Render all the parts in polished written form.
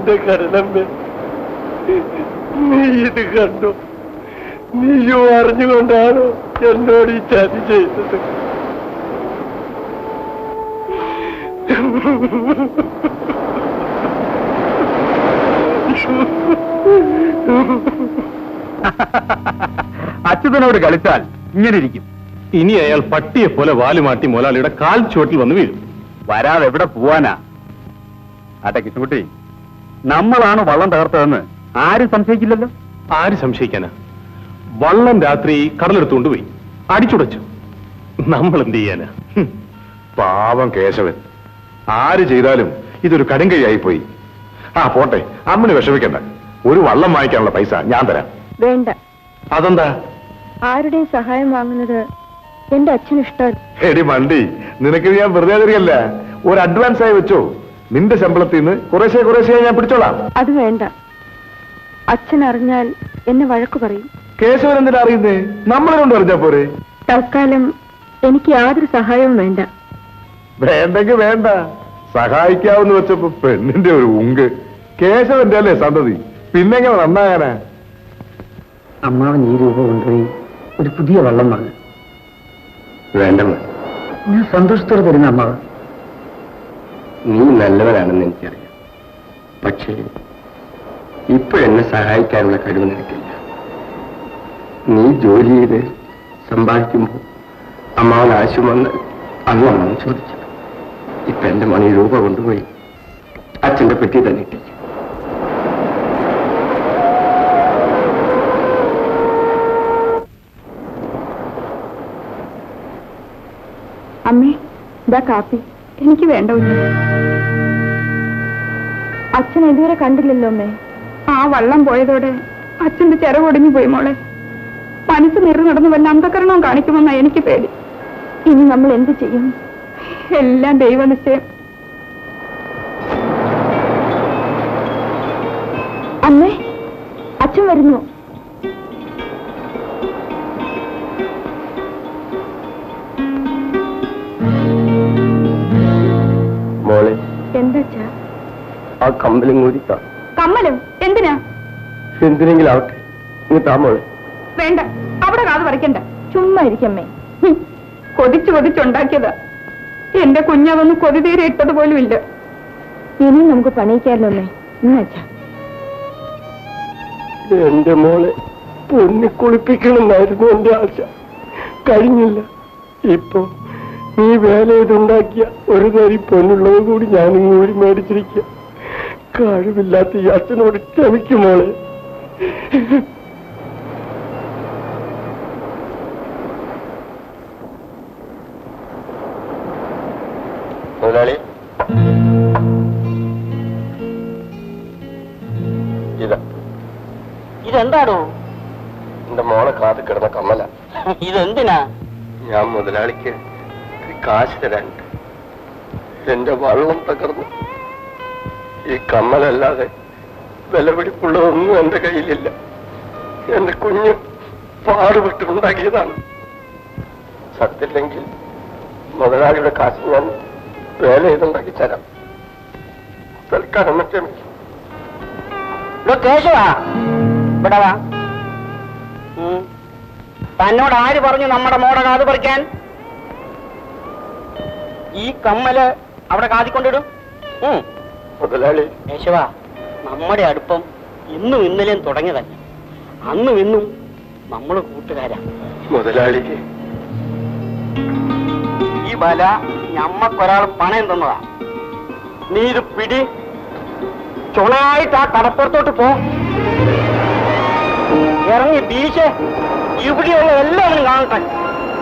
എന്റെ കരുണമ്മേ, നീ ഇത് കണ്ടു? നീയും അറിഞ്ഞുകൊണ്ടാണോ എന്നോട് ഈ ചതി ചെയ്തത്? അച്യുതനോട് കളിച്ചാൽ ഇങ്ങനെ ഇരിക്കും. ഇനി അയാൾ പട്ടിയെ പോലെ വാലുമാട്ടി മുതലാളിയുടെ കാൽ ചുവട്ടിൽ വന്ന് വീഴും. വരാതെ എവിടെ പോവാനാ? ആട്ടെ കിട്ടുകുട്ടി, നമ്മളാണ് വള്ളം തകർത്തതെന്ന് ആരും സംശയിക്കില്ലല്ലോ. ആര് സംശയിക്കാനാ? വള്ളം രാത്രി കടലെടുത്തുകൊണ്ട് പോയി അടിച്ചുടച്ചു. നമ്മൾ എന്ത് ചെയ്യാനാ? പാവം കേശവൻ. ആര് ചെയ്താലും ഇതൊരു കടുങ്കൈയായി പോയി. ആ പോട്ടെ, അമ്മന് വിഷമിക്കണ്ട. ഒരു വള്ളം വാങ്ങിക്കാനുള്ള പൈസ ഞാൻ തരാം. വേണ്ട. അതെന്താ? ആരുടെയും സഹായം വാങ്ങുന്നത് എന്റെ അച്ഛന് ഇഷ്ടം. എടി മണ്ടി, നിനക്ക് ഞാൻ വെറുതെ തരികയല്ല. ഒരു അഡ്വാൻസ് ആയി വെച്ചോ. നിന്റെ ശമ്പളത്തിൽ നിന്ന് കുറേശ്ശെ ഞാൻ പിടിച്ചോളാം. അത് വേണ്ട. അച്ഛൻ അറിഞ്ഞാൽ എന്നെ വഴക്കു പറയും. കേശവൻ എന്തിനാ അറിയുന്നേ? നമ്മളെ കൊണ്ട് അറിഞ്ഞാ പോരെ. തൽക്കാലം എനിക്ക് യാതൊരു സഹായവും വേണ്ട. വേണ്ടെങ്കിൽ വേണ്ട. സഹായിക്കാവെന്ന് വെച്ചപ്പോ പെണ്ണിന്റെ ഒരു ഉങ്ക്. കേശവന്റെ അല്ലേ സന്തതി, പിന്നെങ്ങനെ നന്നായാനാ? അമ്മാവൻ ഈ രൂപ കൊണ്ടുപോയി ഒരു പുതിയ വള്ളം വാങ്ങി. വേണ്ടമ്മ, ഞാൻ സന്തോഷത്തോടെ തരുന്ന അമ്മാവൻ. നീ നല്ലവനാണെന്ന് എനിക്കറിയാം. പക്ഷേ ഇപ്പോഴെന്നെ സഹായിക്കാനുള്ള കഴിവ് നിനക്കില്ല. നീ ജോലി ചെയ്ത് സമ്പാദിക്കുമ്പോൾ അമ്മാവൻ ആവശ്യം വന്ന് അന്നാണ് ചോദിച്ചത്. ഇപ്പൊ എന്റെ മണി രൂപ കൊണ്ടുപോയി അച്ഛന്റെ പെട്ടി തന്നെ ഇട്ടു. അമ്മേ, ഇതാ കാപ്പി. എനിക്ക് വേണ്ട. അച്ഛൻ ഇതുവരെ കണ്ടില്ലല്ലോ അമ്മേ. ആ വള്ളം പോയതോടെ അച്ഛന്റെ ചിറകൊടിഞ്ഞു പോയി മോളെ. മനസ്സ് നിറു നടന്നു വല്ല അന്ധകരണവും കാണിക്കുമെന്നാ എനിക്ക് പേടി. ഇനി നമ്മൾ എന്ത് ചെയ്യും? എല്ലാം ദൈവനിശ്ചയം. അമ്മേ, അച്ഛൻ വരുന്നു. മോളെ, എന്താ? ആ കമ്മലും കൂടിക്കാ. കമ്മലും എന്തിനാ? എന്തിനെങ്കിലും ആവട്ടെ, നീ താമോളെ. വേണ്ട, അവിടെ കാത് പറിക്കണ്ട. ചുമ്മാ ഇരിക്കമ്മേ. കൊതിച്ചുണ്ടാക്കിയതാ. എന്റെ കുഞ്ഞതൊന്ന് കൊതി തീരെ ഇട്ടത് പോലും ഇല്ല. ഇനി നമുക്ക് പണിയിക്കാമല്ലോ അമ്മേ. ഇന്നച്ചാ എന്റെ മോളെ പൊന്നി കുളിപ്പിക്കണമെന്നായിരുന്നു എന്റെ ആശ. കഴിഞ്ഞില്ല. ഇപ്പൊ നീ വേല ചെയ്തുണ്ടാക്കിയ ഒരു തരി പൊന്നുള്ളത് കൂടി ഞാനിങ്ങ് ഊരി മേടിച്ചിരിക്കുക. കഴിവില്ലാത്ത ഈ അച്ഛനോട് ക്ഷമിക്കും മോളെ. മുതലാളി, ഇതെന്താണോ? എന്റെ മോളെ കാത് കിടന്ന കമ്മല. ഇതെന്തിനാ? ഞാൻ മുതലാളിക്ക് കാശ് തരാനുണ്ട്. എന്റെ വള്ളം തകർന്നു. ഈ കമ്മലല്ലാതെ വിലപിടിപ്പുള്ളതൊന്നും എന്റെ കയ്യിലില്ല. എന്റെ കുഞ്ഞ് പാടുപെട്ടുണ്ടാക്കിയതാണ്. സത്യമില്ലെങ്കിൽ മുതലാളിയുടെ കാശ് ഞാൻ വേല ചെയ്തുണ്ടാക്കി തരാം. തൽക്കാലം ക്ഷമിക്കും. കേശവാ, ഇവിടെ വാ. തന്നോട് ആര് പറഞ്ഞു നമ്മുടെ മോടെ കാത് പറിക്കാൻ? ഈ കമ്മല് അവിടെ കാതിക്കൊണ്ടിടും. മുതലാളി, കേശവാ, നമ്മുടെ അടുപ്പം ഇന്നും ഇന്നലെയും തുടങ്ങിയതല്ല. അന്നും ഇന്നും നമ്മള് കൂട്ടുകാരാ. മുതലാളി, ഈ വല ഞമ്മക്കൊരാൾ പണയം തന്നതാ. നീ ഇത് പിടി. ചുണയായിട്ട് ആ കടപ്പുറത്തോട്ട് പോ. ഇറങ്ങി ബീച്ച്. ഇവിടെയുള്ള എല്ലാവരും കാണട്ടെ.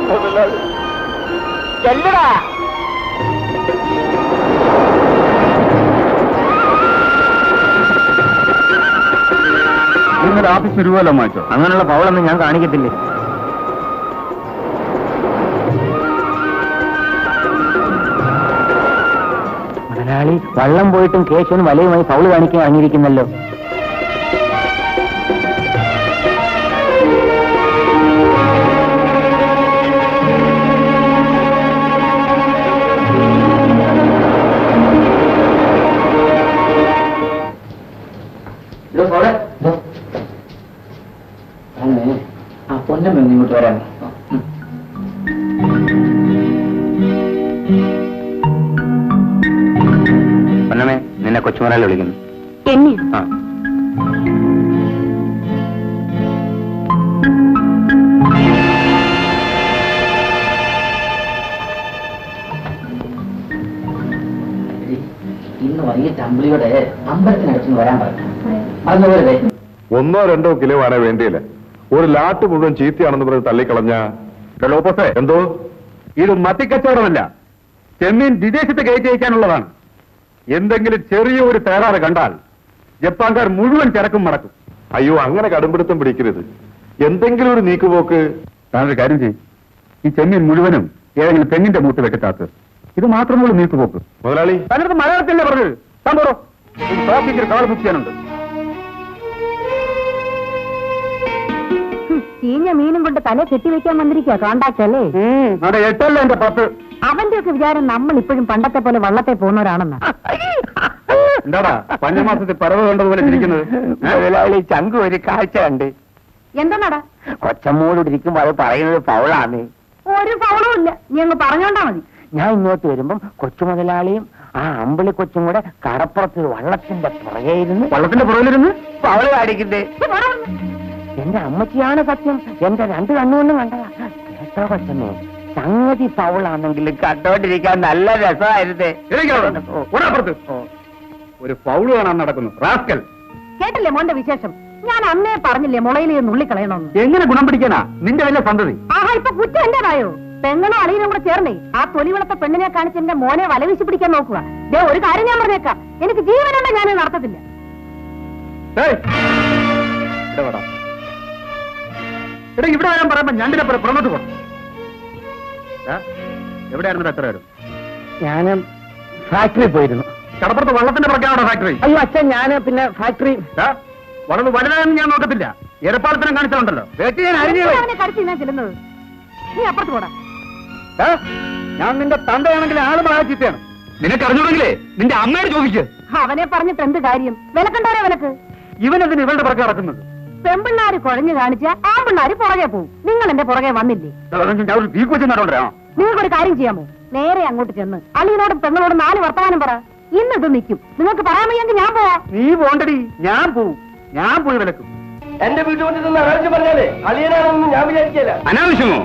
മുതലാളി, ചെല്ലടാ. നിങ്ങളുടെ ഓഫീസ് രൂപല്ലോ മാറ്റോ? അങ്ങനെയുള്ള പവളൊന്നും ഞാൻ കാണിക്കത്തില്ലേ. മുതലാളി വള്ളം പോയിട്ടും കേശവൻ വലയുമായി പൗള് കാണിക്കാൻ ഇറങ്ങിയിരിക്കുന്നല്ലോ. മുതലാളി വിളിക്കുന്നു. എന്നെയോ? ആ. ഇന്ന് വൈകിട്ട് അമ്പിളിയുടെ അമ്പലത്തിനടുത്ത് വരാൻ പറഞ്ഞു. അതുപോലെ ഒന്നോ രണ്ടോ കിലോ ആണ് വേണ്ടിയില്ല. ഒരു ലാട്ട് മുഴുവൻ ചീത്തയാണെന്ന് പറഞ്ഞ് തള്ളിക്കളഞ്ഞ ലോപ്പസേ, എന്തോ ഇത് മത്തിക്കച്ചവടമല്ല, ചെമ്മീൻ വിദേശത്ത് കയറ്റി അയക്കാനുള്ളതാണ്. എന്തെങ്കിലും ചെറിയ ഒരു തകരാറ് കണ്ടാൽ ജപ്പാൻകാർ മുഴുവൻ ചരക്കും മടക്കും. അയ്യോ, അങ്ങനെ കടുംപിടുത്തം പിടിക്കരുത്. എന്തെങ്കിലും ഒരു നീക്കുപോക്ക്. താനൊരു കാര്യം ചെയ്യും, ഈ ചെമ്മീൻ മുഴുവനും ഏതെങ്കിലും തെങ്ങിന്റെ മൂട്ട് വെട്ടിത്താക്ക്. ഇത് മാത്രമുള്ള നീക്കുപോക്ക്. മുതലാളി, തന്നിട്ട് മലയാളത്തിലല്ലേ പറഞ്ഞത്? സംഭവം ട്രാഫിക്കിൽ കാൾ ബുക്ക് ചെയ്യാനുണ്ട്. ചീഞ്ഞ മീനും കൊണ്ട് തല കെട്ടിവെക്കാൻ വന്നിരിക്കുക കോണ്ടാക്ട് അല്ലേ? അവിടെ 8 എന്റെ 10. അവന്റെ ഒക്കെ വിചാരം നമ്മൾ ഇപ്പോഴും പണ്ടത്തെ പോലെ വള്ളത്തെ പോകുന്നവരാണെന്നാ. എന്താടാ പഞ്ഞമാസത്തിൽ പറവ് കണ്ടതുപോലെ ഇരിക്കുന്നത്? മുതലാളി ചങ്കു ഒരു കാഴ്ച കണ്ട്. എന്താടാ? കൊച്ചമ്മോട് ഇരിക്കുമ്പോ അത് പറയുന്നത് പൗളാണ്. ഒരു ഫൗളും ഇല്ല, നീ അങ്ങ് പറഞ്ഞോണ്ടാ മതി. ഞാൻ ഇങ്ങോട്ട് വരുമ്പം കൊച്ചു മുതലാളിയും ആ അമ്പിളി കൊച്ചും കൂടെ കടപ്പുറത്ത് വള്ളത്തിന്റെ പുറകെ ഇരുന്ന് വള്ളത്തിന്റെ പുറകിലിരുന്ന് പൗള് കാണിക്കുന്നേ. എന്റെ അമ്മച്ചിയാണ് സത്യം, എന്റെ 2 കണ്ണുകൊണ്ടും കണ്ടതാ. കേട്ടോ കൊച്ചമ്മേ, സംഗതി പൗളാണെങ്കിലും കണ്ടോണ്ടിരിക്കാൻ നല്ല രസമായിരുന്നേ. ഒരു ഫൗള് കാണാൻ നടക്കുന്നു റാസ്കൽ. കേട്ടില്ലേ മോന്റെ വിശേഷം? ഞാൻ അന്നേ പറഞ്ഞില്ലേ മുളയിൽ നുള്ളിക്കളയണമെന്ന്. എങ്ങനെ ഗുണം പിടിക്കാനാ നിന്റെ വല്ല സന്തതി? ആഹാ, ഇപ്പൊ കുറ്റം എന്റേതായോ? പെങ്ങളും അളിയനും കൂടെ ചേർന്നേ ആ തൊലിവിളത്തെ പെണ്ണിനെ കാണിച്ച് എന്റെ മോനെ വലവീശി പിടിക്കാൻ നോക്കുക. ദേ ഒരു കാര്യം ഞാൻ പറഞ്ഞേക്കാം, എനിക്ക് ജീവനുണ്ട്, ഞാൻ നടത്തത്തില്ല. എടാ ഇവിടെ വരാൻ പറയുമ്പോ ഞണ്ടിനെ പുറമോട്ട് പോകണം. എവിടെയായിരുന്നു എത്ര പേരും? ഞാന് ഫാക്ടറി പോയിരുന്നു. കടപ്പുറത്ത് വള്ളത്തിന്റെ പുറകെയാണോ ഫാക്ടറി? അയ്യോ അച്ഛൻ, ഞാന് പിന്നെ ഫാക്ടറി വളർന്ന് വലുതാണെന്ന് ഞാൻ നോക്കത്തില്ല. എരപ്പാളത്തിനും കാണിച്ചിട്ടുണ്ടല്ലോ. വേട്ടി ഞാൻ അരിഞ്ഞു പോയി. അവനെ കടിച്ച് ഞാൻ ചെല്ലുന്നത്. നീ അപ്പുറത്ത് പോടാ. ഞാൻ നിന്റെ തന്തയാണെങ്കിൽ ആള് മഹാചിത്തയാണ്. നിനക്ക് അറിഞ്ഞൂടെങ്കിലേ നിന്റെ അമ്മയോട് ചോദിക്ക്. അവനെ പറഞ്ഞിട്ട് എന്ത് കാര്യം? വിലക്കണ്ടവരെ വിലക്ക്. ഇവനെന്തിന് ഇവളുടെ പുറകെ നടക്കുന്നത്? പെമ്പിള്ളാര് കുഴഞ്ഞു കാണിച്ച ആമ്പിള്ളാര് പുറകെ പോവും. നിങ്ങൾ എന്റെ പുറകെ വന്നില്ലേ? ഞാൻ ഒരു തീ കൊച്ചു നടണ്ടോ? നിങ്ങൾക്കൊരു കാര്യം ചെയ്യാമോ? നേരെ അങ്ങോട്ട് ചെന്ന് അളിയനോടും പെങ്ങളോടും 4 വർത്തമാനം പറ. ഇന്നിത് നിൽക്കും. നിങ്ങൾക്ക് പറയാൻ വയ്യെങ്കിൽ ഞാൻ പോവാ. നീ പോണ്ടടി, ഞാൻ പോവും. ഞാൻ പോയി വിലക്കും. എന്റെ വീട്ടുമുറ്റത്ത് നിന്ന് പറഞ്ഞാലേ അളിയനാണെന്ന് ഞാൻ വിചാരിക്കില്ല. അനാവശ്യമോ?